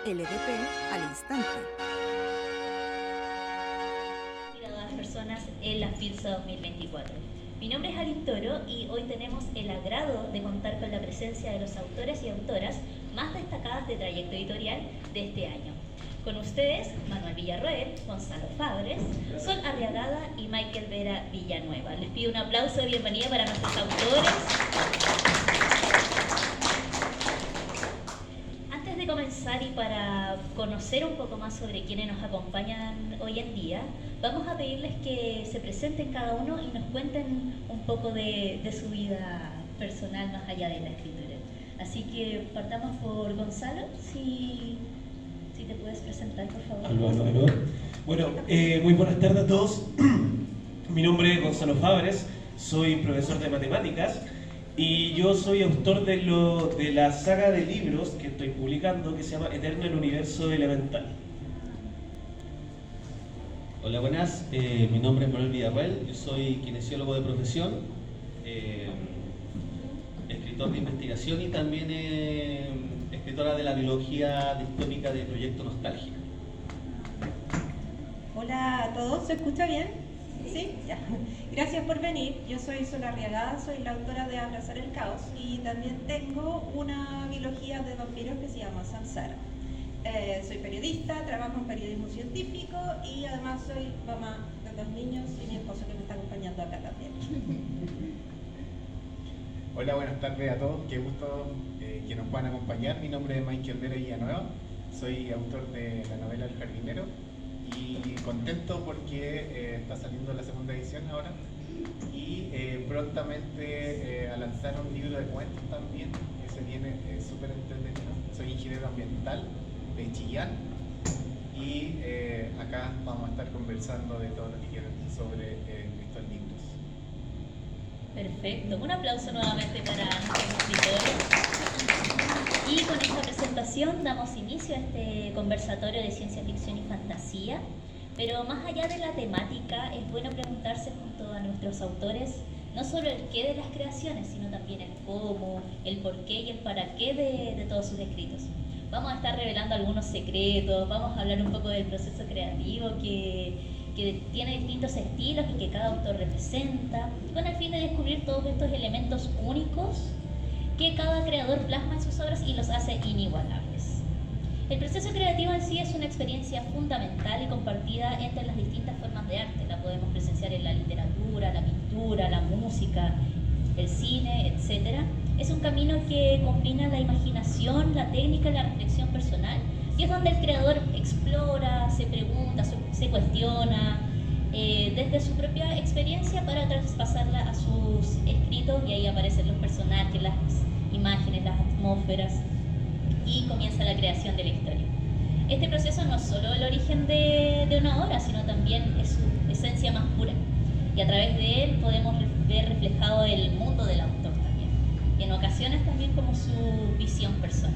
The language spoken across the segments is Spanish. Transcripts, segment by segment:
LDP al instante. A las personas en la FILSA 2024. Mi nombre es Alin Toro y hoy tenemos el agrado de contar con la presencia de los autores y autoras más destacadas de trayecto editorial de este año. Con ustedes, Manuel Villarroel, Gonzalo Fabres, Sol Arriagada y Michael Vera Villanueva. Les pido un aplauso de bienvenida para nuestros autores. Antes de comenzar y para conocer un poco más sobre quienes nos acompañan hoy en día, vamos a pedirles que se presenten cada uno y nos cuenten un poco de su vida personal más allá de la escritura. Así que partamos por Gonzalo, si te puedes presentar, por favor. Aló. Bueno, muy buenas tardes a todos. Mi nombre es Gonzalo Fabres, soy profesor de matemáticas y yo soy autor de la saga de libros que estoy publicando que se llama Eterno el Universo Elemental. Hola, buenas. Mi nombre es Manuel Villarroel, yo soy kinesiólogo de profesión, escritor de investigación y también escritora de la biología distópica de Proyecto Nostalgia. Hola a todos, ¿se escucha bien? ¿Sí? Ya. Gracias por venir. Yo soy Sol Arriagada, soy la autora de Abrazar el Caos y también tengo una biología de vampiros que se llama Samsara. Soy periodista, trabajo en periodismo científico y además soy mamá de 2 niños y mi esposo que me está acompañando acá también. Hola, buenas tardes a todos, qué gusto que nos puedan acompañar. Mi nombre es Michael Vera Villanueva, soy autor de la novela El Jardinero y contento porque está saliendo la segunda edición ahora y prontamente a lanzar un libro de cuentos también que se viene súper entretenido. Soy ingeniero ambiental de Chillán y acá vamos a estar conversando de todo lo que quieran sobre estos libros. Perfecto, un aplauso nuevamente para nuestros escritores. Y con esta presentación damos inicio a este conversatorio de ciencia ficción y fantasía. Pero más allá de la temática, es bueno preguntarse junto a nuestros autores no solo el qué de las creaciones, sino también el cómo, el por qué y el para qué de todos sus escritos. Vamos a estar revelando algunos secretos, vamos a hablar un poco del proceso creativo que tiene distintos estilos y que cada autor representa, con el fin de descubrir todos estos elementos únicos que cada creador plasma en sus obras y los hace inigualables. El proceso creativo en sí es una experiencia fundamental y compartida entre las distintas formas de arte. La podemos presenciar en la literatura, la pintura, la música, el cine, etc. Es un camino que combina la imaginación, la técnica y la reflexión personal, y es donde el creador explora, se pregunta, se cuestiona desde su propia experiencia para traspasarla a sus escritos, y ahí aparecen los personajes, las imágenes, las atmósferas, y comienza la creación de la historia. Este proceso no es solo el origen de una obra, sino también es su esencia más pura, y a través de él podemos ver reflejado el mundo del autor también, y en ocasiones también como su visión personal.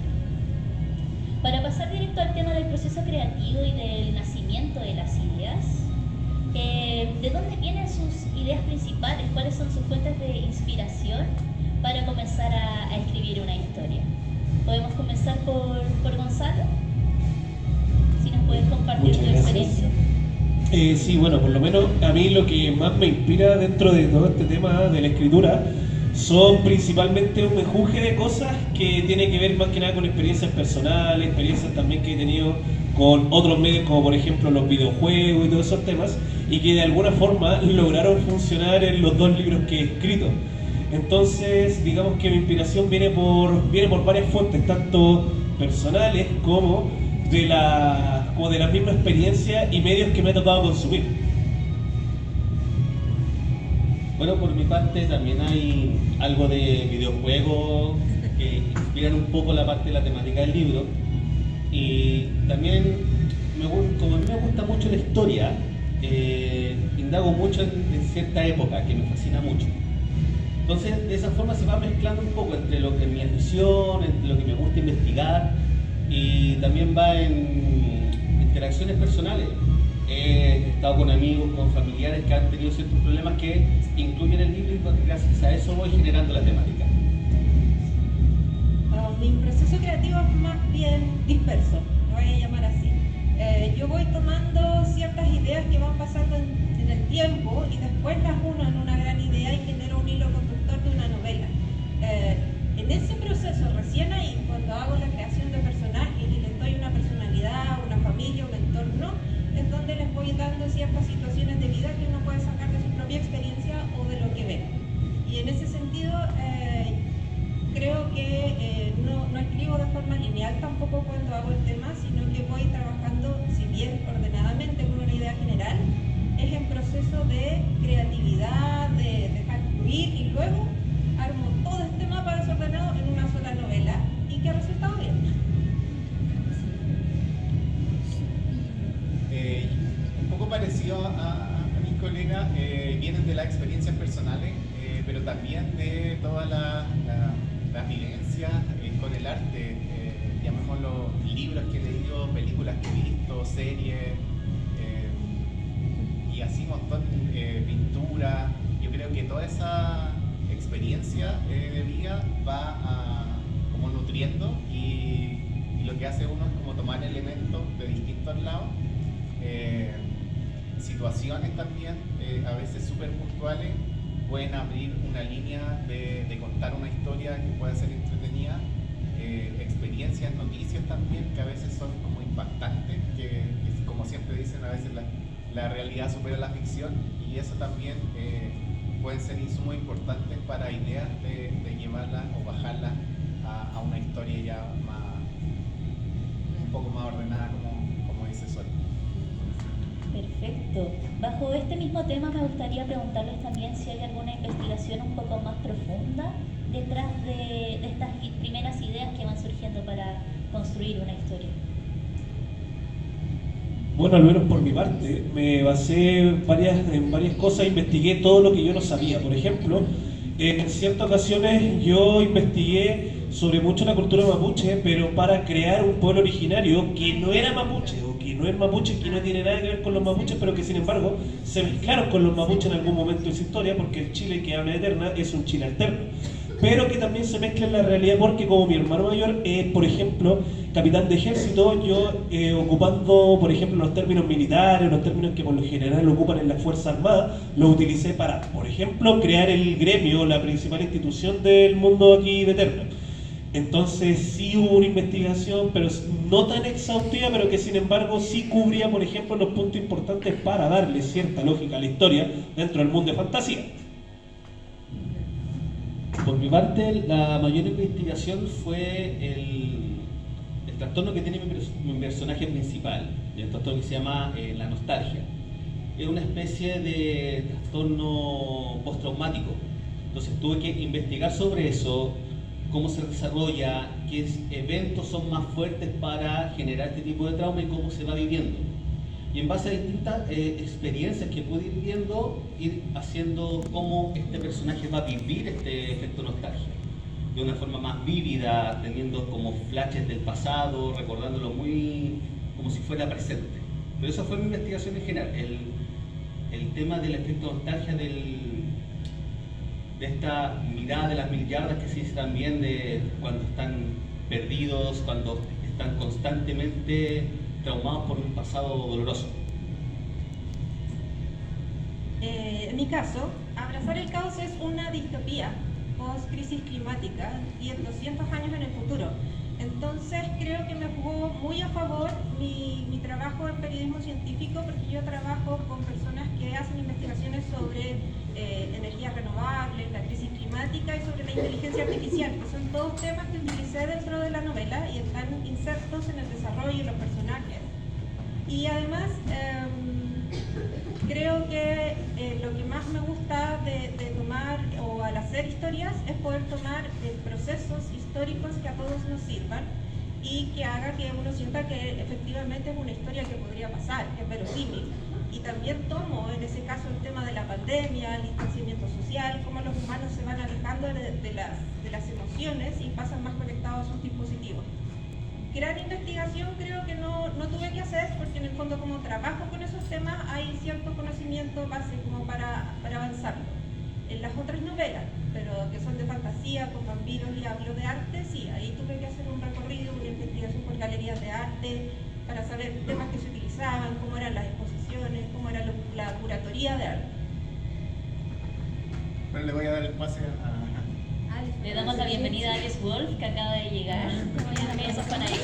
Para pasar directo al tema del proceso creativo y del nacimiento de las ideas, ¿de dónde vienen sus ideas principales? ¿Cuáles son sus fuentes de inspiración para comenzar a escribir una historia? ¿Podemos comenzar por Gonzalo? Si nos puedes compartir tu experiencia. Sí, bueno, por lo menos a mí lo que más me inspira dentro de todo este tema de la escritura son principalmente un mejunje de cosas que tiene que ver más que nada con experiencias personales, experiencias también que he tenido con otros medios como por ejemplo los videojuegos y todos esos temas, y que de alguna forma lograron funcionar en los 2 libros que he escrito. Entonces digamos que mi inspiración viene por varias fuentes, tanto personales como de la misma experiencia y medios que me ha tocado consumir. Bueno, por mi parte también hay algo de videojuegos que inspiran un poco la parte de la temática del libro, y también como a mí me gusta mucho la historia, indago mucho en cierta época que me fascina mucho. Entonces de esa forma se va mezclando un poco entre lo que es mi afición, entre lo que me gusta investigar, y también va en interacciones personales. He estado con amigos, con familiares que han tenido ciertos problemas que incluyen el libro, y gracias a eso voy generando la temática. mi proceso creativo es más bien disperso, lo voy a llamar así. Yo voy tomando ciertas ideas que van pasando en el tiempo y después las uno en una gran idea y genero un hilo conductor de una novela. En ese proceso, recién ahí, cuando hago la creación de personajes y les doy una personalidad, una familia, un entorno, es donde les voy dando ciertas situaciones de vida que uno puede sacar de su propia experiencia o de lo que ve. Y en ese sentido, creo que no escribo de forma lineal tampoco cuando hago el tema, sino que voy trabajando, si bien ordenadamente con una idea general, es en proceso de creatividad, de dejar fluir y luego armo todo este mapa desordenado en una sola novela y que ha resultado bien. Un poco parecido a mis colegas, vienen de las experiencias personales, pero también de todas las vivencias con el arte, llamémoslo libros que he leído, películas que he visto, series, y así un montón, pintura. Yo creo que toda esa experiencia de vida va como nutriendo y lo que hace uno es como tomar elementos de distintos lados, situaciones también, a veces súper puntuales, pueden abrir una línea de contar una historia que puede ser entretenida, experiencias, noticias también que a veces son como impactantes, que como siempre dicen, a veces la realidad supera la ficción, y eso también pueden ser insumos importantes para ideas de llevarla o bajarla a una historia ya un poco más ordenada, como dice Sol. Perfecto. Bajo este mismo tema me gustaría preguntarles también si hay alguna investigación un poco más profunda detrás de estas primeras ideas que van surgiendo para construir una historia. Bueno, al menos por mi parte, me basé en varias cosas, investigué todo lo que yo no sabía. Por ejemplo, en ciertas ocasiones yo investigué sobre mucho la cultura mapuche, pero para crear un pueblo originario que no era mapuche, o que no es mapuche, que no tiene nada que ver con los mapuches, pero que sin embargo se mezclaron con los mapuches en algún momento de su historia, porque el Chile que habla de Eterna es un Chile alterno, pero que también se mezcla en la realidad, porque como mi hermano mayor es, por ejemplo, capitán de ejército, yo ocupando, por ejemplo, los términos militares, los términos que por lo general lo ocupan en las Fuerzas Armadas, los utilicé para, por ejemplo, crear el gremio, la principal institución del mundo aquí de Eterna. Entonces sí hubo una investigación, pero no tan exhaustiva, pero que sin embargo sí cubría, por ejemplo, los puntos importantes para darle cierta lógica a la historia dentro del mundo de fantasía. Por mi parte, la mayor investigación fue el trastorno que tiene mi personaje principal, el trastorno que se llama la nostalgia. Es una especie de trastorno postraumático. Entonces tuve que investigar sobre eso, cómo se desarrolla, qué eventos son más fuertes para generar este tipo de trauma y cómo se va viviendo. Y en base a distintas experiencias que pude ir viendo, ir haciendo cómo este personaje va a vivir este efecto nostalgia. De una forma más vívida, teniendo como flashes del pasado, recordándolo muy como si fuera presente. Pero esa fue mi investigación en general, el tema del efecto nostalgia, de esta mirada de las mil yardas que se dice también, de cuando están perdidos, cuando están constantemente traumados por un pasado doloroso. En mi caso, Abrazar el Caos es una distopía post-crisis climática y en 200 años en el futuro. Entonces creo que me jugó muy a favor mi trabajo en periodismo científico, porque yo trabajo con personas que hacen investigaciones sobre energías renovables, la crisis climática y sobre la inteligencia artificial, que son todos temas que utilicé dentro de la novela y están insertos en el desarrollo de los personajes. Y además creo que lo que más me gusta de tomar o al hacer historias es poder tomar procesos históricos que a todos nos sirvan y que haga que uno sienta que efectivamente es una historia que podría pasar, que es verosímil. Y también tomo en ese caso el tema de la pandemia, el distanciamiento social, cómo los humanos se van alejando de las emociones y pasan más conectados a sus dispositivos. Gran investigación creo que no tuve que hacer, porque en el fondo como trabajo con esos temas hay cierto conocimiento base como para avanzarlo. En las otras novelas, pero que son de fantasía, con vampiros y hablo de arte, sí, ahí tuve que hacer un recorrido, una investigación por galerías de arte, para saber temas que se utilizaban, cómo eran las exposiciones, cómo era la curatoría de arte. Bueno, le voy a dar el pase a... Le damos la bienvenida a Alice Wolf, que acaba de llegar. También esos fan ahí.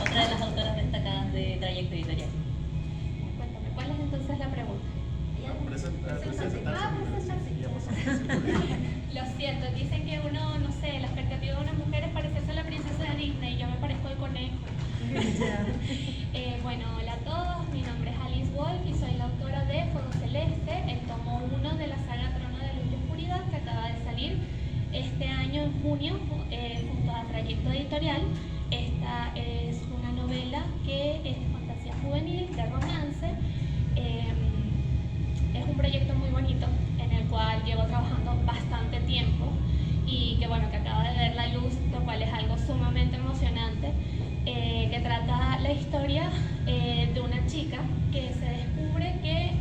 Otra de las autoras destacadas de Trayecto Editorial. Cuéntame, ¿cuál es entonces la pregunta? Lo siento, dicen que uno, no sé, la expectativa de una mujer es parecerse a la princesa de Disney, yo me parezco al conejo. Bueno, hola a todos, mi nombre es Alice Wolf y soy la autora de Fuego Celeste, el tomo 1 de la saga Trono de Luz y Oscuridad, que acaba de salir este año en junio junto a Trayecto Editorial. Esta es una novela que es de fantasía juvenil, de romance. Es un proyecto muy bonito en el cual llevo trabajando bastante tiempo y que bueno, que acaba de ver la luz, lo cual es algo sumamente emocionante, que trata la historia de una chica que se descubre que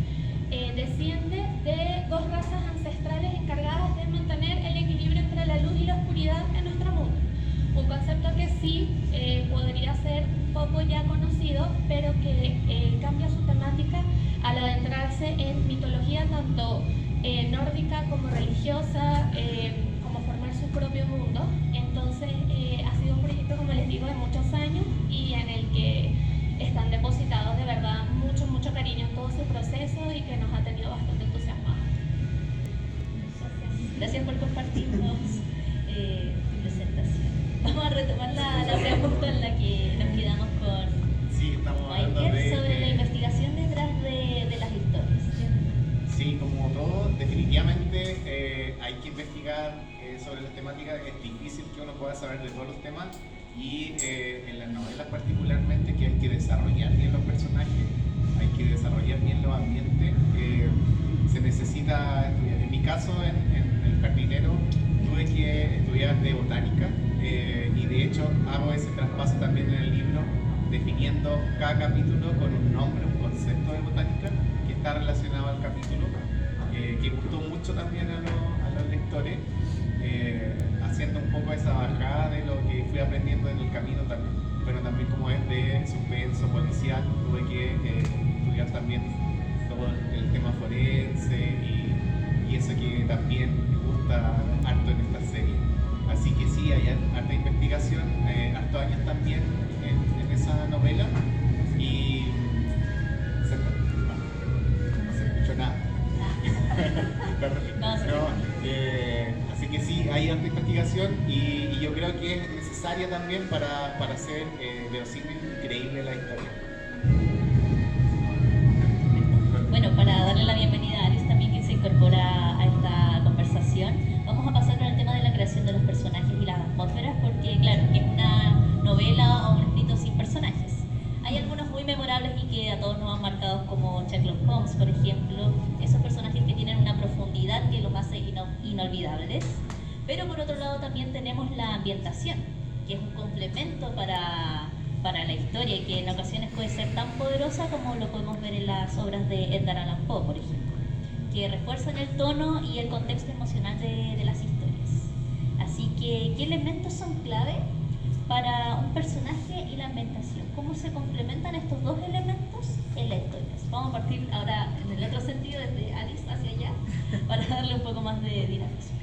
desciende de dos razas ancestrales encargadas de mantener el equilibrio entre la luz y la oscuridad en nuestro mundo. Un concepto que sí podría ser un poco ya conocido, pero que cambia su temática al adentrarse en mitología tanto nórdica como religiosa, como formar su propio mundo. Entonces ha sido un proyecto, como les digo, de muchos años y en el que están depositados de verdad mucho cariño en todo su proceso y que nos ha tenido bastante entusiasmados. Gracias por compartirnos tu presentación. Vamos a retomar la pregunta en la que nos quedamos con Sí, estamos hablando Michael sobre la de... investigación detrás de las historias. Sí, como todo, definitivamente hay que investigar sobre las temáticas. Es difícil que uno pueda saber de todos los temas y en las novelas particularmente que hay que desarrollar bien los personajes, hay que desarrollar bien los ambientes, se necesita estudiar. En mi caso, en El Jardinero, tuve que estudiar de botánica y de hecho hago ese traspaso también en el libro, definiendo cada capítulo con un nombre, un concepto de botánica que está relacionado al capítulo, que gustó mucho también a los lectores, haciendo un poco esa bajada de lo que fui aprendiendo en el camino también. Pero también como es de suspenso policial, tuve que estudiar también todo el tema forense y eso que también me gusta harto en esta serie. Así que sí, hay harta investigación, hartos años también en esa novela y no se escuchó nada. Así que sí, hay harta investigación y yo creo que es necesaria también para hacer verosímil, creíble la historia. Bueno, para darle la bienvenida a Alice también, que se incorpora a esta conversación, vamos a pasar al tema de la creación de los personajes y las atmósferas, porque claro, es una novela o un escrito sin personajes. Hay algunos muy memorables y que a todos nos han marcado, como Sherlock Holmes, por ejemplo, esos personajes que tienen una profundidad que los hace inolvidables. Pero por otro lado también tenemos la ambientación, que es un complemento para la historia y que en ocasiones puede ser tan poderosa como lo podemos ver en las obras de Edgar Allan Poe, por ejemplo, que refuerzan el tono y el contexto emocional de las historias. Así que, ¿qué elementos son clave para un personaje y la ambientación? ¿Cómo se complementan estos dos elementos en la historia? Vamos a partir ahora en el otro sentido, desde Alice hacia allá, para darle un poco más de dinamismo.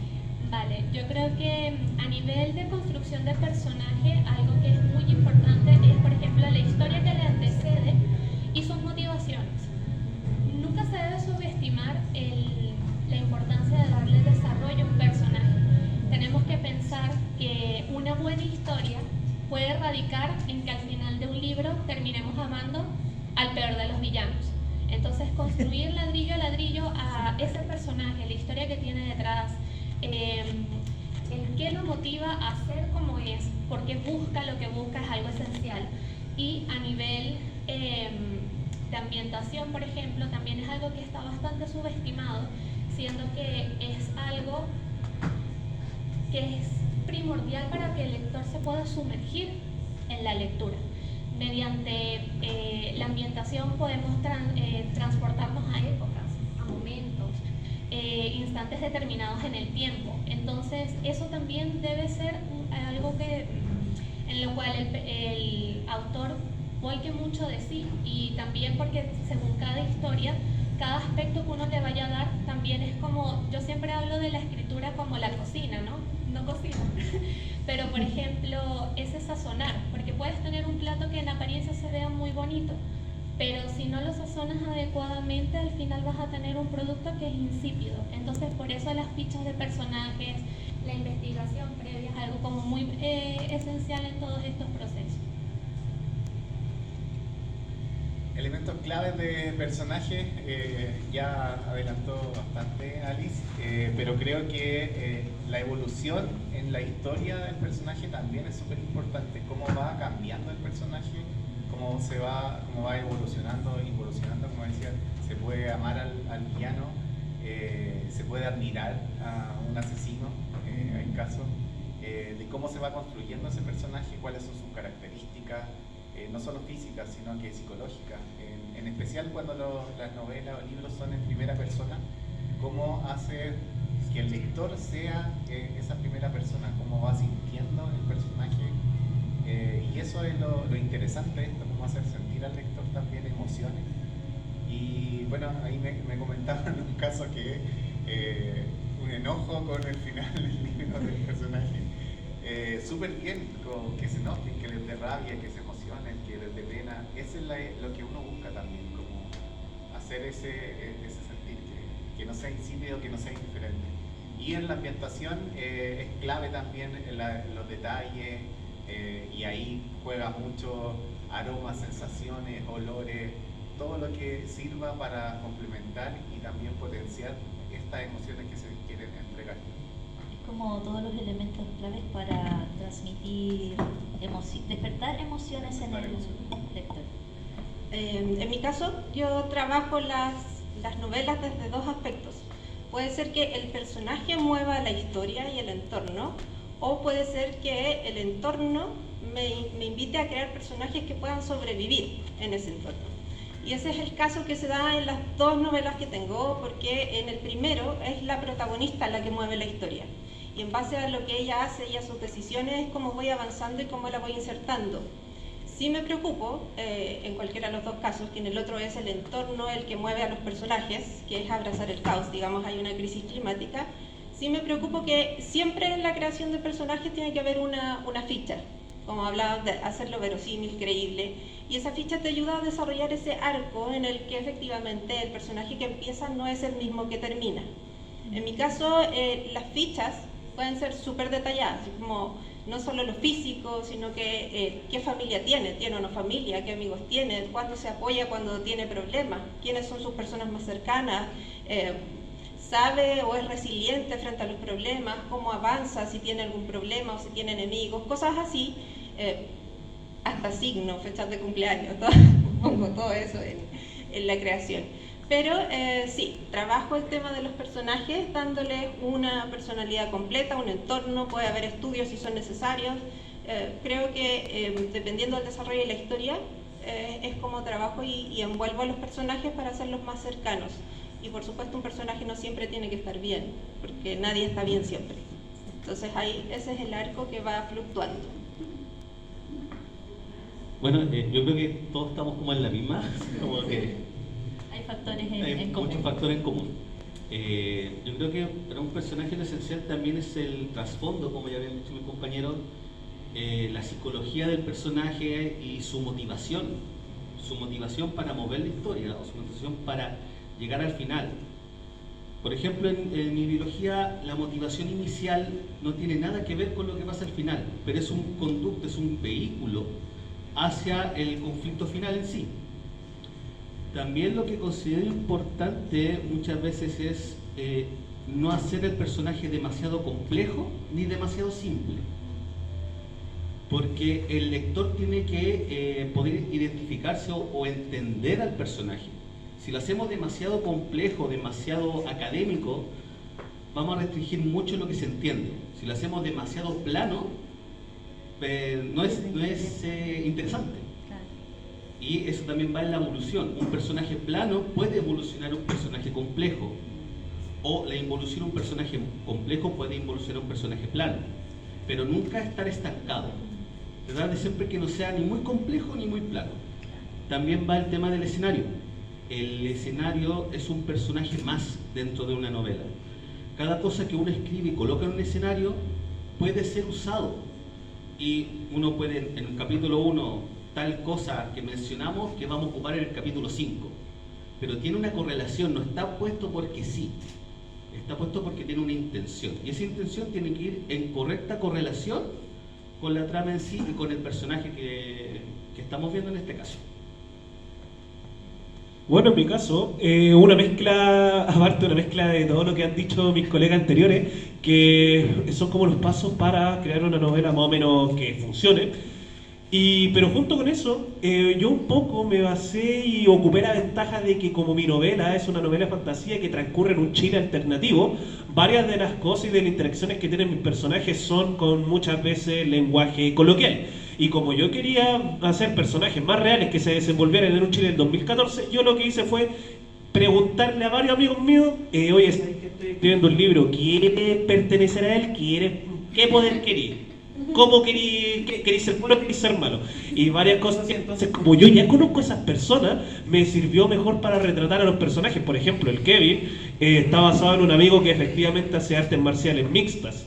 Vale, yo creo que a nivel de construcción de personaje, algo que es muy importante es, por ejemplo, la historia que le antecede y sus motivaciones. Nunca se debe subestimar la importancia de darle desarrollo a un personaje. Tenemos que pensar que una buena historia puede radicar en que al final de un libro terminemos amando al peor de los villanos. Entonces, construir ladrillo a ladrillo a ese personaje, la historia que tiene detrás, el qué lo motiva a ser como es, porque busca lo que busca, es algo esencial. Y a nivel de ambientación, por ejemplo, también es algo que está bastante subestimado, siendo que es algo que es primordial para que el lector se pueda sumergir en la lectura. Mediante la ambientación podemos transportarnos a épocas, a momentos, instantes determinados en el tiempo. Entonces eso también debe ser algo en lo cual el autor volque mucho de sí, y también porque según cada historia, cada aspecto que uno le vaya a dar también es como, yo siempre hablo de la escritura como la cocina, ¿no? No cocina, pero por ejemplo ese sazonar, porque puedes tener un plato que en apariencia se vea muy bonito, pero si no lo sazonas adecuadamente, al final vas a tener un producto que es insípido. Entonces por eso las fichas de personajes, la investigación previa es algo como muy esencial en todos estos procesos. Elementos claves de personaje, ya adelantó bastante Alice, pero creo que la evolución en la historia del personaje también es súper importante. Cómo va cambiando el personaje, cómo va evolucionando, como decía, se puede amar al villano, se puede admirar a un asesino, en caso, de cómo se va construyendo ese personaje, cuáles son sus características. No solo físicas, sino que psicológicas. En especial cuando las novelas o libros son en primera persona, cómo hace que el lector sea esa primera persona, cómo va sintiendo el personaje. Y eso es lo interesante de esto, cómo hacer sentir al lector también emociones. Y bueno, ahí me comentaban en un caso que un enojo con el final del libro del personaje. Súper bien, que se enojen, que les dé rabia, que se emocionen, que les dé pena. Eso es lo que uno busca también, como hacer ese sentir, que no sea insípido, que no sea indiferente. Y en la ambientación es clave también los detalles, y ahí juega mucho aromas, sensaciones, olores, todo lo que sirva para complementar y también potenciar estas emociones que se quieren entregar. Como todos los elementos claves para transmitir, despertar emociones en el lector. En mi caso, yo trabajo las novelas desde dos aspectos. Puede ser que el personaje mueva la historia y el entorno, o puede ser que el entorno me invite a crear personajes que puedan sobrevivir en ese entorno. Y ese es el caso que se da en las dos novelas que tengo, porque en el primero es la protagonista la que mueve la historia. Y en base a lo que ella hace y a sus decisiones es cómo voy avanzando y cómo la voy insertando. Sí me preocupo, en cualquiera de los dos casos, que en el otro es el entorno el que mueve a los personajes, que es abrazar el caos, digamos, hay una crisis climática. Sí me preocupo que siempre en la creación de personajes tiene que haber una ficha, como hablaba, de hacerlo verosímil, creíble, y esa ficha te ayuda a desarrollar ese arco en el que efectivamente el personaje que empieza no es el mismo que termina. En mi caso, las fichas pueden ser súper detalladas, como no solo lo físico, sino que qué familia tiene o no familia, qué amigos tiene, cuándo se apoya cuando tiene problemas, quiénes son sus personas más cercanas, sabe o es resiliente frente a los problemas, cómo avanza, si tiene algún problema o si tiene enemigos, cosas así, hasta signos, fechas de cumpleaños, pongo todo eso en la creación. Pero sí, trabajo el tema de los personajes dándoles una personalidad completa, un entorno, puede haber estudios si son necesarios. Creo que dependiendo del desarrollo de la historia, es como trabajo y envuelvo a los personajes para hacerlos más cercanos. Y por supuesto un personaje no siempre tiene que estar bien, porque nadie está bien siempre. Entonces ahí ese es el arco que va fluctuando. Bueno, yo creo que todos estamos como en la misma, como que Hay factores hay en común. muchos factores en común. Yo creo que para un personaje lo esencial también es el trasfondo, como ya habían dicho mis compañeros, la psicología del personaje y su motivación para mover la historia o su motivación para llegar al final. Por ejemplo, en mi biología la motivación inicial no tiene nada que ver con lo que pasa al final, pero es un conducto, es un vehículo hacia el conflicto final en sí. También lo que considero importante muchas veces es no hacer el personaje demasiado complejo ni demasiado simple, porque el lector tiene que poder identificarse o entender al personaje. Si lo hacemos demasiado complejo, demasiado académico, vamos a restringir mucho lo que se entiende. Si lo hacemos demasiado plano, no es interesante. Y eso también va en la evolución. Un personaje plano puede evolucionar a un personaje complejo. o la involución de un personaje complejo puede involucionar a un personaje plano, pero nunca estar estancado. Tratar de siempre que no sea ni muy complejo ni muy plano. También va el tema del escenario. El escenario es un personaje más dentro de una novela. Cada cosa que uno escribe y coloca en un escenario puede ser usado. Y uno puede, en el capítulo 1, tal cosa que mencionamos que vamos a ocupar en el capítulo 5. Pero tiene una correlación, no está puesto porque sí. Está puesto porque tiene una intención. Y esa intención tiene que ir en correcta correlación con la trama en sí y con el personaje que estamos viendo en este caso. Bueno, en mi caso, una mezcla, aparte una mezcla de todo lo que han dicho mis colegas anteriores, que son como los pasos para crear una novela más o menos que funcione. Pero junto con eso, yo un poco me basé y ocupé la ventaja de que como mi novela es una novela de fantasía que transcurre en un Chile alternativo, varias de las cosas y de las interacciones que tienen mis personajes son con muchas veces lenguaje coloquial. Y como yo quería hacer personajes más reales que se desenvolvieran en un Chile del 2014, yo lo que hice fue preguntarle a varios amigos míos, oye, ¿sabes que estoy escribiendo un libro? ¿Quiere pertenecer a él? ¿Qué poder quería? ¿Cómo quería ser bueno? ¿Quería ser malo? Y varias cosas así. Entonces, como yo ya conozco a esas personas, me sirvió mejor para retratar a los personajes. Por ejemplo, el Kevin está basado en un amigo que efectivamente hace artes marciales mixtas.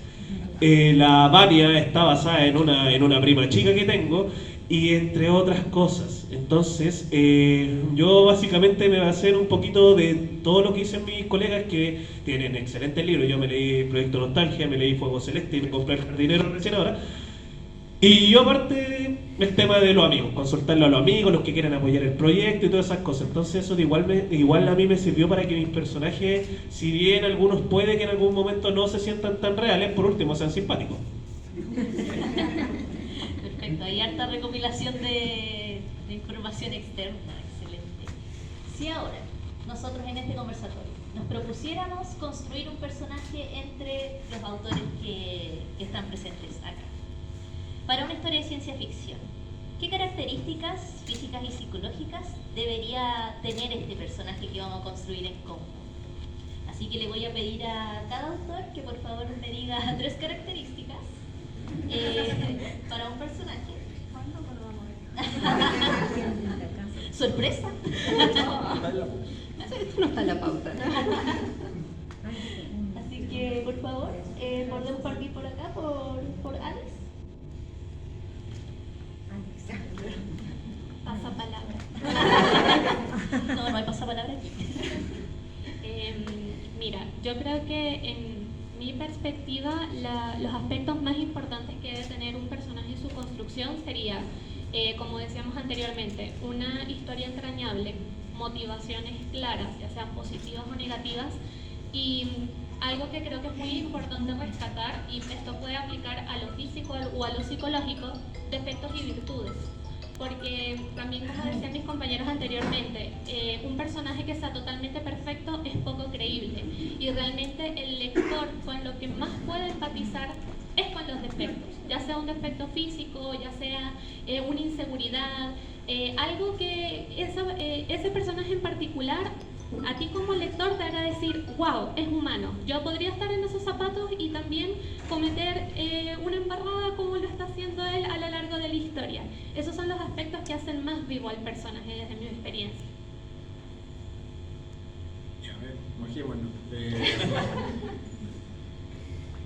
La Vania está basada en una prima chica que tengo, y entre otras cosas. Entonces, yo básicamente me basé en un poquito de todo lo que dicen mis colegas que tienen excelentes libros. Yo me leí Proyecto Nostalgia, me leí Fuego Celeste y me compré El Jardinero recién ahora. Y yo aparte, el tema de los amigos, consultarlo a los amigos, los que quieran apoyar el proyecto y todas esas cosas. Entonces eso igual a mí me sirvió para que mis personajes, si bien algunos puede que en algún momento no se sientan tan reales, por último sean simpáticos. Perfecto, hay harta recopilación de información externa, excelente. Si ahora, nosotros en este conversatorio, nos propusiéramos construir un personaje entre los autores que están presentes acá, para una historia de ciencia ficción, ¿qué características físicas y psicológicas debería tener este personaje que vamos a construir en conjunto? Así que le voy a pedir a cada autor que por favor me diga 3 características para un personaje. ¿Sorpresa? Esto no está en la pauta. Así que por favor, podemos partir por acá, por Alex. Pasapalabra. No hay pasapalabra aquí. Mira, yo creo que en mi perspectiva los aspectos más importantes que debe tener un personaje en su construcción sería, como decíamos anteriormente, una historia entrañable, motivaciones claras, ya sean positivas o negativas, y algo que creo que es muy importante rescatar, y esto puede aplicar a lo físico o a lo psicológico, defectos y virtudes. Porque también, como decían mis compañeros anteriormente, un personaje que sea totalmente perfecto es poco creíble, y realmente el lector con lo que más puede empatizar es con los defectos, ya sea un defecto físico, ya sea una inseguridad, algo que ese personaje en particular a ti como lector te haga decir, wow, es humano, yo podría estar en esos zapatos y también cometer una embarrada como lo está haciendo él a lo largo de la historia. Esos son los aspectos que hacen más vivo al personaje desde mi experiencia. Ya, a ver, mojémonos.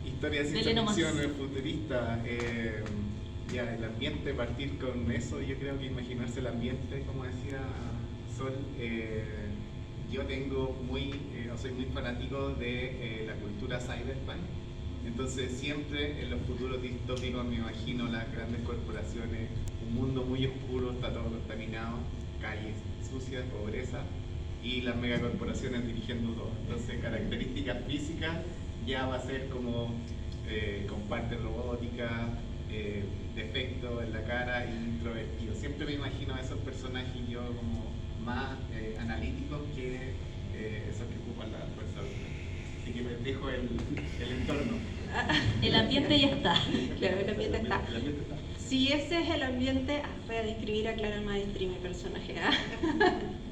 Historia de Dele ciencia nomás. ficción futurista. Ya, el ambiente, partir con eso, yo creo que imaginarse el ambiente, como decía Sol, yo soy muy fanático de la cultura cyberpunk, entonces siempre en los futuros distópicos me imagino las grandes corporaciones, un mundo muy oscuro, está todo contaminado, calles sucias, pobreza, y las megacorporaciones dirigiendo todo. Entonces características físicas ya va a ser como con parte robótica, defectos en la cara, introvertido. Siempre me imagino a esos personajes yo como más analíticos que esos que ocupan la fuerza bruta. Así que les dejo el entorno. El ambiente ya está. Claro, el ambiente está. El ambiente está. Si ese es el ambiente, voy a describir a Clara Maestri, mi personaje.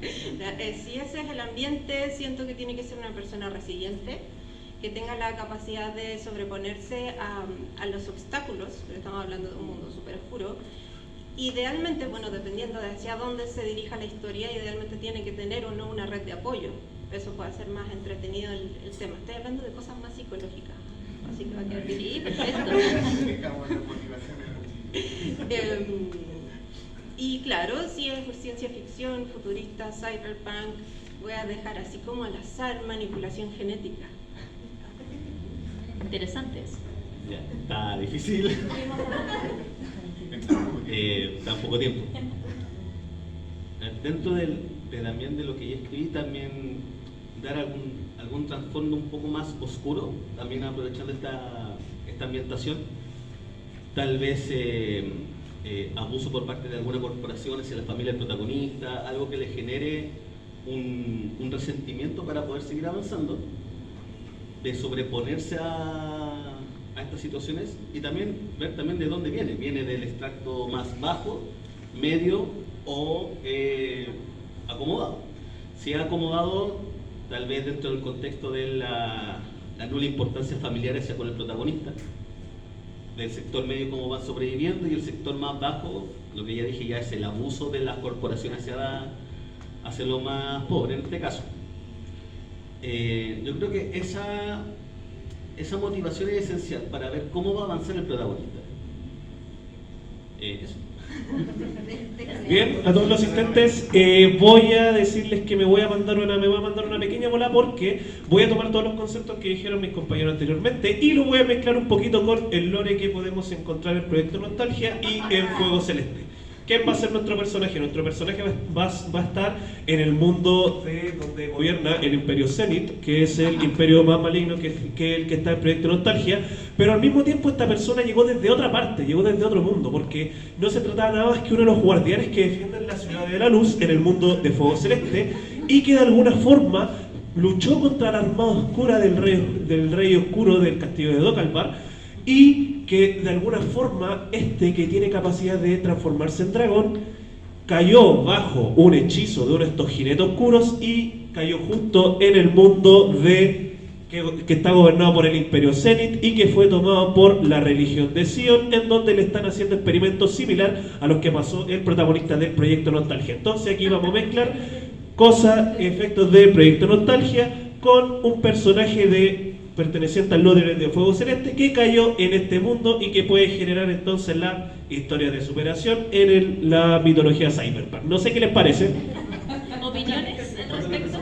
Si ese es el ambiente, siento que tiene que ser una persona resiliente, que tenga la capacidad de sobreponerse a los obstáculos, porque estamos hablando de un mundo súper oscuro. Idealmente, bueno, dependiendo de hacia dónde se dirija la historia, idealmente tiene que tener o no una red de apoyo. Eso puede hacer más entretenido el tema. Estoy hablando de cosas más psicológicas, así que va a quedar bien. Perfecto. Dejamos las motivaciones. Y claro, si es ciencia ficción, futurista, cyberpunk, voy a dejar así como al azar manipulación genética. Interesantes. Ya, está difícil. Tan poco tiempo. Dentro también de lo que ya escribí, también dar algún trasfondo un poco más oscuro, también aprovechando esta ambientación. Tal vez abuso por parte de alguna corporación hacia la familia del protagonista, algo que le genere un resentimiento para poder seguir avanzando, de sobreponerse a estas situaciones, y también ver también de dónde viene del extracto más bajo, medio o acomodado. Si es acomodado, tal vez dentro del contexto de la nula importancia familiar hacia con el protagonista, del sector medio cómo van sobreviviendo, y el sector más bajo, lo que ya dije, ya es el abuso de las corporaciones hacia lo más pobre en este caso. Yo creo que esa motivación es esencial para ver cómo va a avanzar el protagonista. Eso. Bien, a todos los asistentes, voy a decirles que me voy a mandar una pequeña bola, porque voy a tomar todos los conceptos que dijeron mis compañeros anteriormente y lo voy a mezclar un poquito con el lore que podemos encontrar en Proyecto Nostalgia y en Fuego Celeste. ¿Quién va a ser nuestro personaje? Nuestro personaje va a estar en el mundo de donde gobierna el Imperio Zenith, que es el imperio más maligno que el que está en Proyecto Nostalgia, pero al mismo tiempo esta persona llegó desde otra parte, llegó desde otro mundo, porque no se trataba nada más que uno de los guardianes que defienden la ciudad de la luz en el mundo de Fuego Celeste, y que de alguna forma luchó contra la armada oscura del rey oscuro del castillo de Dokkalbar, y que de alguna forma que tiene capacidad de transformarse en dragón cayó bajo un hechizo de uno de estos jinetes oscuros y cayó justo en el mundo que está gobernado por el Imperio Zenith y que fue tomado por la religión de Sion, en donde le están haciendo experimentos similares a los que pasó el protagonista del Proyecto Nostalgia. Entonces aquí vamos a mezclar efectos de Proyecto Nostalgia con un personaje perteneciente al lore de Fuego Celeste que cayó en este mundo y que puede generar entonces la historia de superación en la mitología cyberpunk. No sé qué les parece. ¿Opiniones al respecto?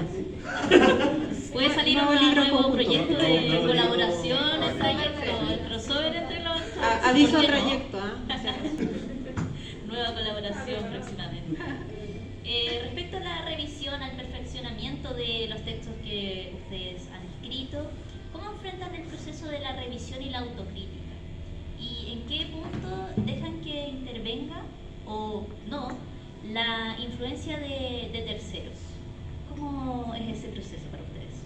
Puede salir un nuevo proyecto de colaboración, el crossover entre los... Aviso al trayecto, Nueva colaboración próximamente. Respecto a la revisión, al perfeccionamiento de los textos que ustedes han escrito, ¿cómo enfrentan el proceso de la revisión y la autocrítica? ¿Y en qué punto dejan que intervenga o no la influencia de terceros? ¿Cómo es ese proceso para ustedes?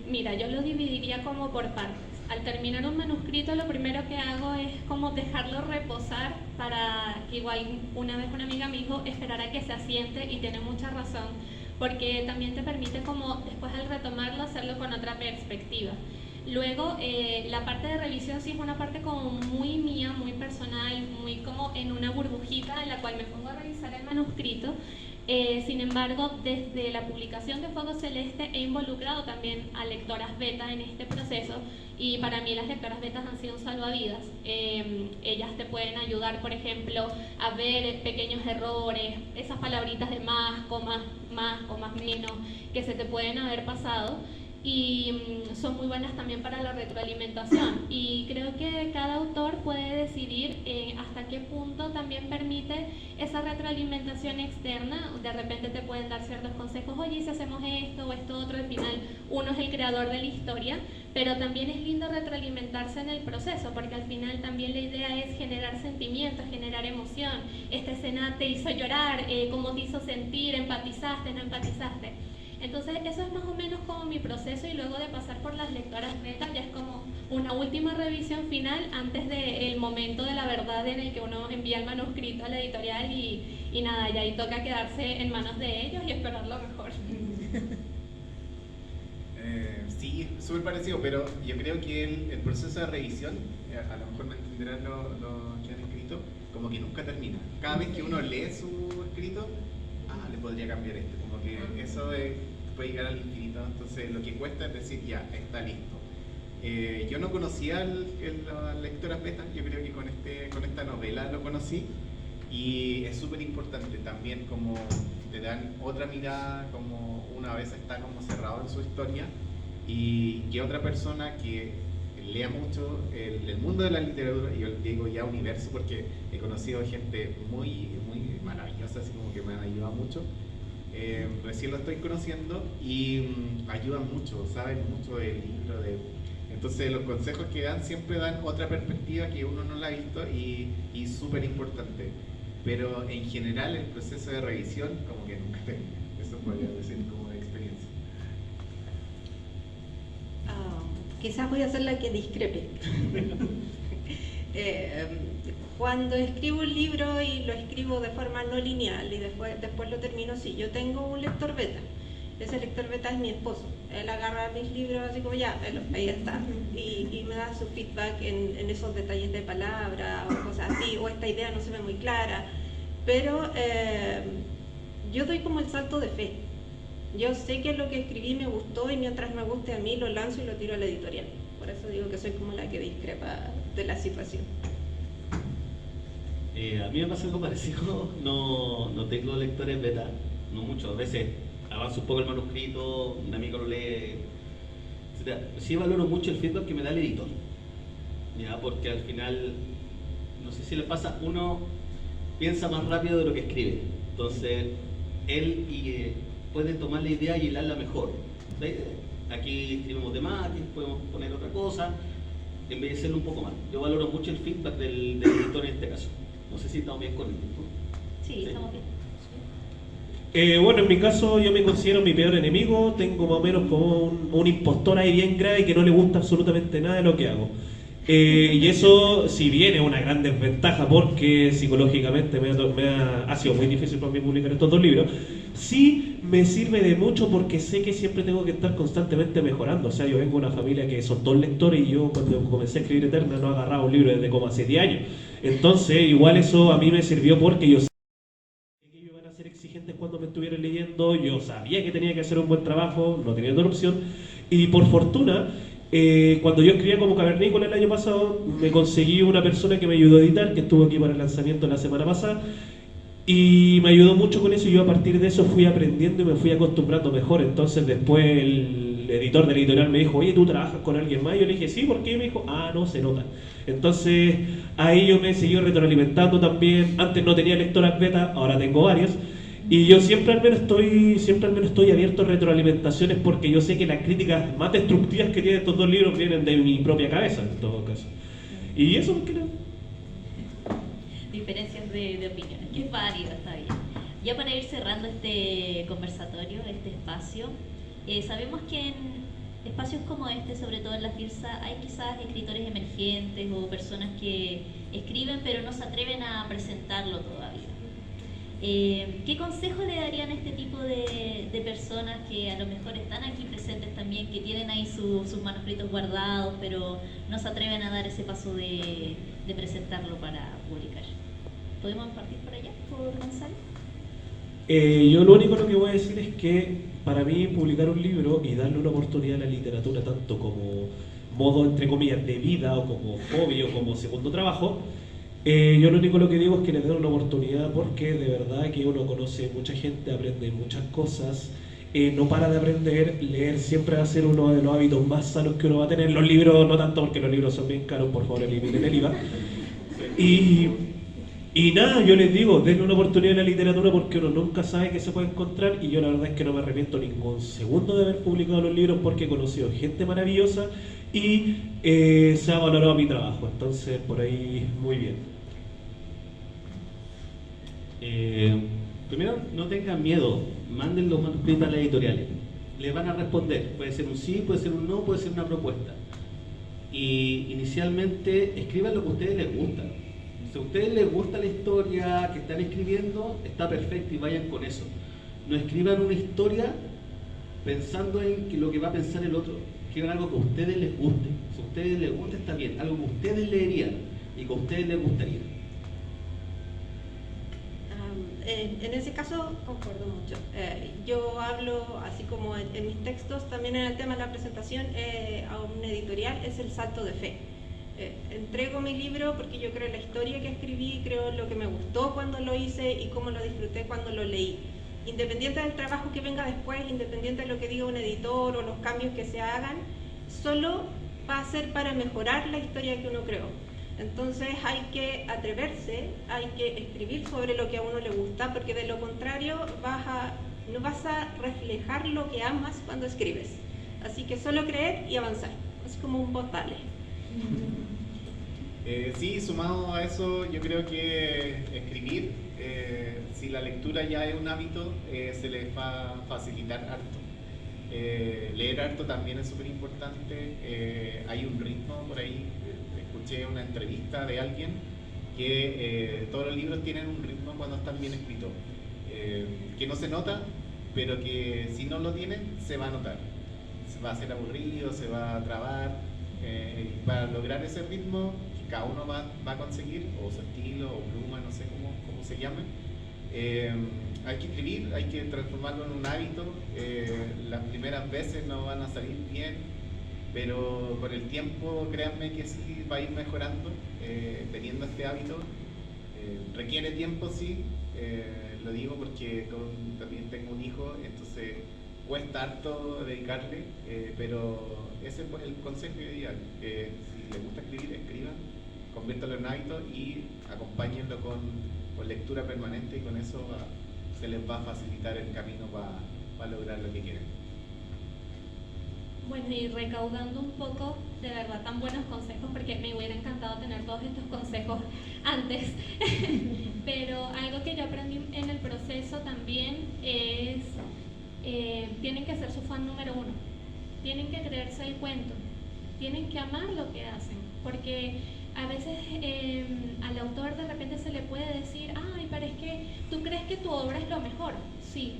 Mira, yo lo dividiría como por partes. Al terminar un manuscrito, lo primero que hago es como dejarlo reposar para que, igual una vez una amiga me dijo, esperar a que se asiente, y tiene mucha razón, porque también te permite como después al retomarlo hacerlo con otra perspectiva. Luego la parte de revisión sí es una parte como muy mía, muy personal, muy como en una burbujita en la cual me pongo a revisar el manuscrito. Sin embargo, desde la publicación de Fuego Celeste he involucrado también a lectoras beta en este proceso, y para mí las lectoras betas han sido un salvavidas. Ellas te pueden ayudar, por ejemplo, a ver pequeños errores, esas palabritas de más, comas menos, que se te pueden haber pasado, y son muy buenas también para la retroalimentación. Y creo que cada autor puede decidir hasta qué punto también permite esa retroalimentación externa. De repente te pueden dar ciertos consejos, oye, si hacemos esto o esto otro, al final uno es el creador de la historia, pero también es lindo retroalimentarse en el proceso, porque al final también la idea es generar sentimientos, generar emoción. Esta escena te hizo llorar, cómo te hizo sentir, empatizaste, no empatizaste. Entonces eso es más o menos como mi proceso, y luego de pasar por las lectoras beta ya es como una última revisión final antes del momento de la verdad en el que uno envía el manuscrito a la editorial y nada, ya ahí toca quedarse en manos de ellos y esperar lo mejor. Sí, súper parecido, pero yo creo que el proceso de revisión, a lo mejor me entenderán los que han escrito, como que nunca termina. Cada vez que uno lee su escrito, le podría cambiar esto, como que eso puede llegar al infinito. Entonces lo que cuesta es decir, ya, está listo. Yo no conocía las lectoras beta, yo creo que con esta novela lo conocí, y es súper importante también como te dan otra mirada, como una vez está como cerrado en su historia, y que otra persona que lea mucho el mundo de la literatura, y yo digo ya universo porque he conocido gente muy, muy maravillosa, así como que me han ayudado mucho. Recién lo estoy conociendo y ayudan mucho, saben mucho del libro. Entonces los consejos que dan siempre dan otra perspectiva que uno no la ha visto y súper importante. Pero en general el proceso de revisión como que nunca termina. Eso podría decir como de experiencia. Quizás voy a ser la que discrepe. Cuando escribo un libro y lo escribo de forma no lineal y después lo termino, sí, yo tengo un lector beta. Ese lector beta es mi esposo. Él agarra mis libros así como ya, ahí está. Y me da su feedback en esos detalles de palabra o cosas así, o esta idea no se ve muy clara. Pero yo doy como el salto de fe. Yo sé que lo que escribí me gustó y mientras me guste a mí lo lanzo y lo tiro a la editorial. Por eso digo que soy como la que discrepa de la situación. A mí me pasa algo parecido, no tengo lectores beta, no mucho, a veces avanzo un poco el manuscrito, un amigo lo lee, etc. Sí valoro mucho el feedback que me da el editor, ¿ya? Porque al final, no sé si le pasa, uno piensa más rápido de lo que escribe, entonces él puede tomar la idea y hilarla mejor. ¿Sí? Aquí escribimos de más, aquí podemos poner otra cosa, embellecerlo un poco más. Yo valoro mucho el feedback del editor en este caso. No sé si estamos bien con el tiempo. Sí, estamos bien. Bueno, en mi caso yo me considero mi peor enemigo, tengo más o menos como un impostor ahí bien grave que no le gusta absolutamente nada de lo que hago. Y eso, si bien es una gran desventaja porque psicológicamente ha sido muy difícil para mí publicar estos dos libros, sí me sirve de mucho porque sé que siempre tengo que estar constantemente mejorando. O sea, yo vengo de una familia que son dos lectores y yo cuando comencé a escribir Eterna no agarraba un libro desde como hace 10 años. Entonces, igual eso a mí me sirvió porque yo que ellos iban a ser exigentes cuando me estuvieran leyendo, yo sabía que tenía que hacer un buen trabajo, no tenía otra opción, y por fortuna, cuando yo escribía como cavernícola el año pasado, me conseguí una persona que me ayudó a editar, que estuvo aquí para el lanzamiento la semana pasada, y me ayudó mucho con eso, y yo a partir de eso fui aprendiendo y me fui acostumbrando mejor. Entonces después el editor del editorial me dijo, oye, ¿tú trabajas con alguien más? Yo le dije, sí, ¿por qué? Y me dijo, no se nota. Entonces ahí yo me seguí retroalimentando también. Antes no tenía lectoras beta, ahora tengo varios. Y yo siempre al menos estoy abierto a retroalimentaciones porque yo sé que las críticas más destructivas que tienen estos dos libros vienen de mi propia cabeza, en todo caso. Y eso es que no. Diferencias de opiniones, que es válido, está bien. Ya para ir cerrando este conversatorio, este espacio, sabemos que en espacios como este, sobre todo en la FIRSA, hay quizás escritores emergentes o personas que escriben pero no se atreven a presentarlo todavía. ¿Qué consejo le darían a este tipo de personas que a lo mejor están aquí presentes también, que tienen ahí sus manuscritos guardados pero no se atreven a dar ese paso de presentarlo para publicar? ¿Podemos partir por allá, por Gonzalo? Yo lo único que voy a decir es que para mí publicar un libro y darle una oportunidad a la literatura, tanto como modo, entre comillas, de vida o como hobby o como segundo trabajo, yo lo único que digo es que les den una oportunidad porque de verdad que uno conoce mucha gente, aprende muchas cosas, no para de aprender, leer siempre va a ser uno de los hábitos más sanos que uno va a tener. Los libros, no tanto porque los libros son bien caros, por favor eliminen el IVA. Y nada, yo les digo, denle una oportunidad a la literatura porque uno nunca sabe qué se puede encontrar, y yo la verdad es que no me arrepiento ningún segundo de haber publicado los libros porque he conocido gente maravillosa y se ha valorado mi trabajo, entonces por ahí muy bien. Primero, no tengan miedo, manden los manuscritos a las editoriales. le van a responder. Puede ser un sí, puede ser un no, puede ser una propuesta. Y inicialmente escriban lo que a ustedes les gusta. Si a ustedes les gusta la historia que están escribiendo, está perfecto y vayan con eso. No escriban una historia pensando en lo que va a pensar el otro. Escriban algo que a ustedes les guste. Si a ustedes les gusta, está bien. Algo que ustedes leerían y que a ustedes les gustaría. En ese caso concuerdo mucho. Yo hablo, así como en mis textos, también en el tema de la presentación a un editorial, es el salto de fe. Entrego mi libro porque yo creo en la historia que escribí, creo en lo que me gustó cuando lo hice y cómo lo disfruté cuando lo leí. Independiente del trabajo que venga después, independiente de lo que diga un editor o los cambios que se hagan, solo va a ser para mejorar la historia que uno creó. Entonces hay que atreverse, hay que escribir sobre lo que a uno le gusta, porque de lo contrario no vas a reflejar lo que amas cuando escribes. Así que solo creer y avanzar. Es como un botale. Sí, sumado a eso, yo creo que escribir, si la lectura ya es un hábito, se les va a facilitar harto. Leer harto también es súper importante. Hay un ritmo por ahí. Escuché una entrevista de alguien que todos los libros tienen un ritmo cuando están bien escritos, que no se nota, pero que si no lo tienen, se va a notar. Se va a hacer aburrido, se va a trabar. Para lograr ese ritmo que cada uno va a conseguir, o su estilo, o pluma, no sé cómo se llame, hay que escribir, hay que transformarlo en un hábito. Las primeras veces no van a salir bien, pero con el tiempo créanme que sí va a ir mejorando, teniendo este hábito. Requiere tiempo, sí, lo digo porque también tengo un hijo, entonces cuesta harto dedicarle, pero ese es el consejo ideal. Si les gusta escribir, escriban, conviértalo en hábito y acompáñenlo con lectura permanente, y con eso se les va a facilitar el camino para lograr lo que quieren. Bueno, y recaudando un poco, de verdad, tan buenos consejos, porque me hubiera encantado tener todos estos consejos antes. Pero algo que yo aprendí en el proceso también es, tienen que ser su fan número uno, tienen que creerse el cuento, tienen que amar lo que hacen, porque a veces al autor de repente se le puede decir, ay, pero es que tú crees que tu obra es lo mejor. Sí,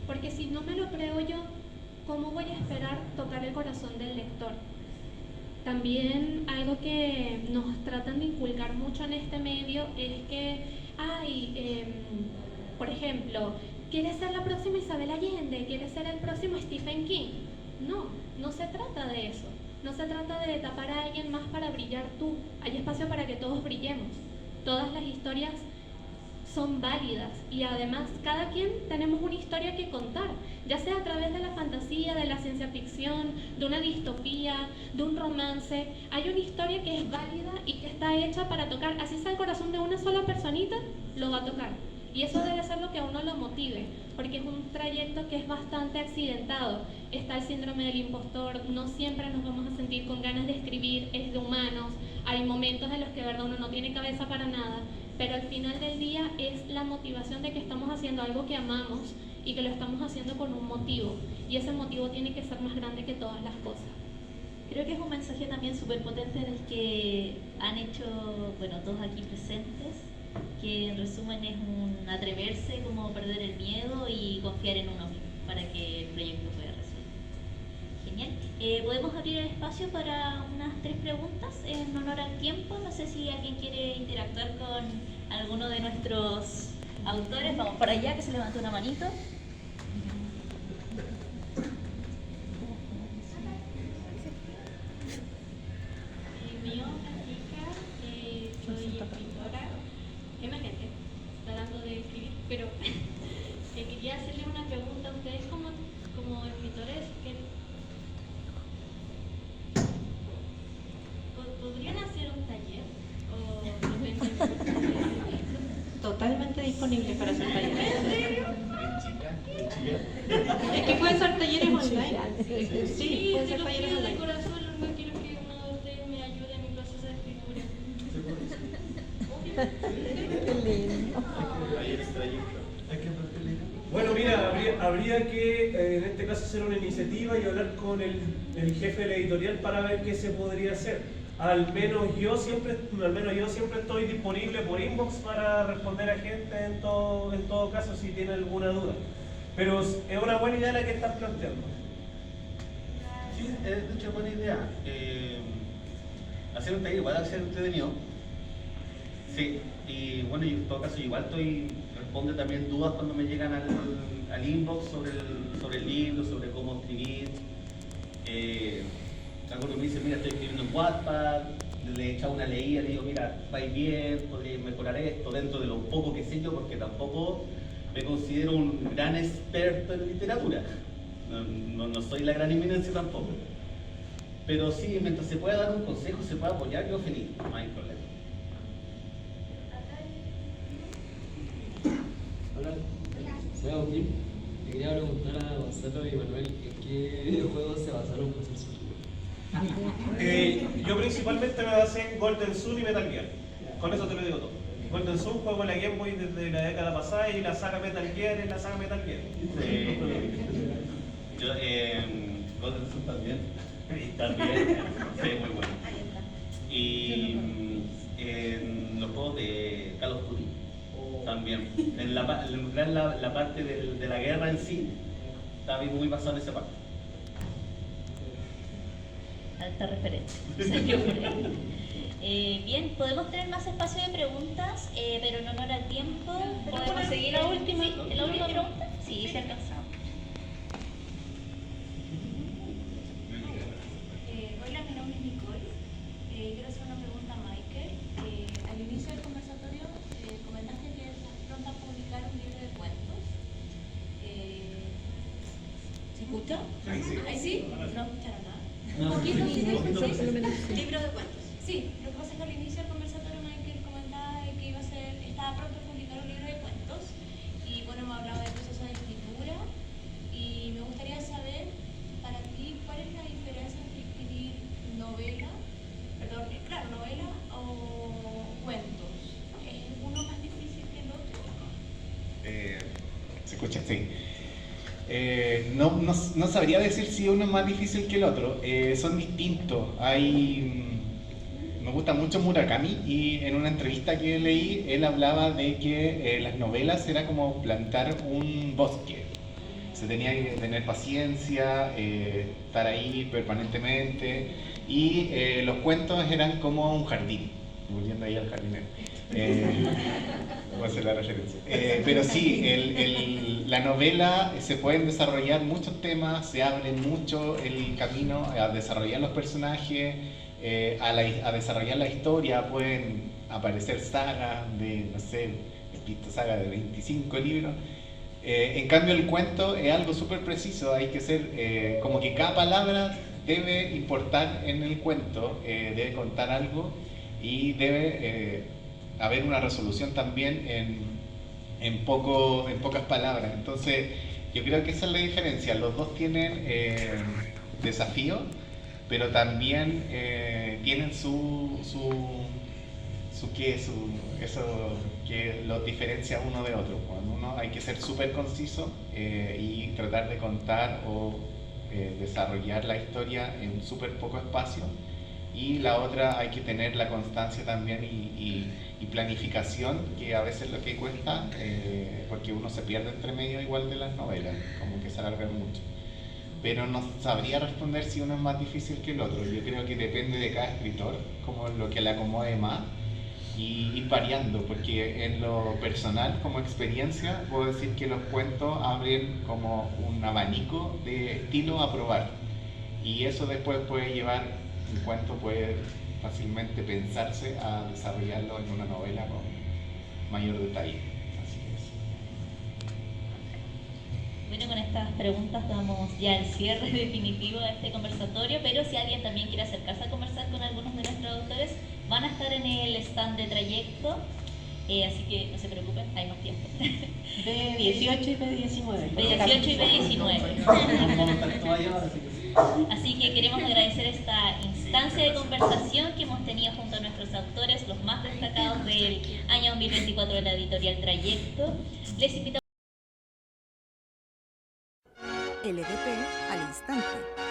porque si no me lo creo yo, ¿cómo voy a esperar tocar el corazón del lector? También algo que nos tratan de inculcar mucho en este medio es que, por ejemplo, ¿quieres ser la próxima Isabel Allende? ¿Quieres ser el próximo Stephen King? No, no se trata de eso. No se trata de tapar a alguien más para brillar tú. Hay espacio para que todos brillemos. Todas las historias son válidas y además cada quien tenemos una historia que contar, ya sea a través de la fantasía, de la ciencia ficción, de una distopía, de un romance. Hay una historia que es válida y que está hecha para tocar, así sea el corazón de una sola personita, lo va a tocar. Y eso debe ser lo que a uno lo motive, porque es un trayecto que es bastante accidentado. Está el síndrome del impostor, no siempre nos vamos a sentir con ganas de escribir, es de humanos. Hay momentos en los que, verdad, uno no tiene cabeza para nada, pero al final del día es la motivación de que estamos haciendo algo que amamos y que lo estamos haciendo con un motivo. Y ese motivo tiene que ser más grande que todas las cosas. Creo que es un mensaje también súper potente del que han hecho, bueno, todos aquí presentes, que en resumen es un atreverse, como perder el miedo y confiar en uno mismo para que el proyecto pueda resolver. Genial. Podemos abrir el espacio para unas 3 preguntas en honor al tiempo. No sé si alguien quiere interactuar con alguno de nuestros autores. Vamos por allá, que se levantó una manito. Mi nombre es Chica, soy escritora. Imagínate, está dando de escribir, pero quería hacerle una pregunta a ustedes como escritores. ¿Podrían hacer un taller? Totalmente disponible para hacer talleres. ¿En serio? Es que pueden ser talleres online. Sí, pueden si ser lo talleres pido de online. corazón, no quiero que uno de ustedes me ayude en mi proceso de escritura. Qué lindo. Bueno, mira, habría que, en este caso, hacer una iniciativa y hablar con el jefe de la editorial para ver qué se podría hacer. Al menos yo siempre estoy disponible por inbox para responder a gente en todo caso si tiene alguna duda. Pero es una buena idea la que estás planteando. Sí, de hecho es buena idea. Hacer un taller igual va a ser entretenido. Sí, y bueno, y en todo caso igual responde también dudas cuando me llegan al inbox sobre el libro, sobre cómo escribir. Algunos me dicen, mira, estoy escribiendo en Wattpad, le he echado una leída, le digo, mira, vais bien, podría mejorar esto dentro de lo poco que sé yo, porque tampoco me considero un gran experto en literatura. No soy la gran eminencia tampoco. Pero sí, mientras se pueda dar un consejo, se pueda apoyar, yo feliz, no hay problema. Hola, soy Agustín. Le quería preguntar a Gonzalo y Manuel en qué videojuegos se basaron para hacer su libro. Yo principalmente me basé en Golden Sun y Metal Gear. Con eso te lo digo todo. Golden Sun juego la Game Boy desde la década pasada y la saga Metal Gear es la saga Metal Gear. Sí. Yo Golden Sun también. También. Sí, muy bueno. Y en los juegos de Call of Duty también. En la parte de la guerra en sí, estaba muy basado en esa parte. Alta referencia. Bien, podemos tener más espacio de preguntas, pero en honor al tiempo, ¿podemos seguir la última? ¿Sí? ¿La última pregunta? Sí, se alcanzamos. Hola, mi nombre es Nicole. Quiero hacer una pregunta a Michael. Al inicio del conversatorio comentaste que estás pronta a publicar un libro de cuentos. ¿Se escucha? ¿Ahí sí? ¿No escucharon nada? Un poquito, sí. Libro de cuentos. Sí, lo que pasa es que al inicio del conversatorio Michael comentaba de que estaba pronto a publicar un libro de cuentos. Y bueno, me hablaba del proceso de escritura. Y me gustaría saber, para ti, ¿cuál es la diferencia entre escribir novela o cuentos? ¿Es uno más difícil que el otro? ¿Se escucha? Sí. No sabría decir si uno es más difícil que el otro. Son distintos. Me gusta mucho Murakami y en una entrevista que leí, él hablaba de que las novelas era como plantar un bosque. Se tenía que tener paciencia, estar ahí permanentemente, y los cuentos eran como un jardín, volviendo ahí al jardinero. Voy a hacer la referencia. Pero sí, la novela se pueden desarrollar muchos temas, se abre mucho el camino a desarrollar los personajes, a desarrollar la historia. Pueden aparecer sagas de, no sé, he visto sagas de 25 libros. En cambio el cuento es algo súper preciso, hay que ser, como que cada palabra debe importar en el cuento, debe contar algo y debe haber una resolución también en pocas palabras. Entonces yo creo que esa es la diferencia. Los dos tienen desafíos, pero también tienen eso que los diferencia uno de otro. Cuando uno hay que ser súper conciso y tratar de contar o desarrollar la historia en súper poco espacio, y la otra hay que tener la constancia también y planificación, que a veces es lo que cuesta, porque uno se pierde entre medio igual de las novelas, como que se alargan mucho. Pero no sabría responder si uno es más difícil que el otro. Yo creo que depende de cada escritor, como lo que le acomode más, y ir variando, porque en lo personal, como experiencia, puedo decir que los cuentos abren como un abanico de estilos a probar, y eso después puede llevar, un cuento puede fácilmente pensarse a desarrollarlo en una novela con mayor detalle. Así es. Bueno, con estas preguntas damos ya el cierre definitivo de este conversatorio, pero si alguien también quiere acercarse a conversar con algunos de nuestros autores, van a estar en el stand de Trayecto, así que no se preocupen, hay más tiempo. B18 y B19. B18 y B19. Así que queremos agradecer esta instancia de conversación que hemos tenido junto a nuestros autores, los más destacados del año 2024 de la editorial Trayecto. Les invitamos LDP al instante.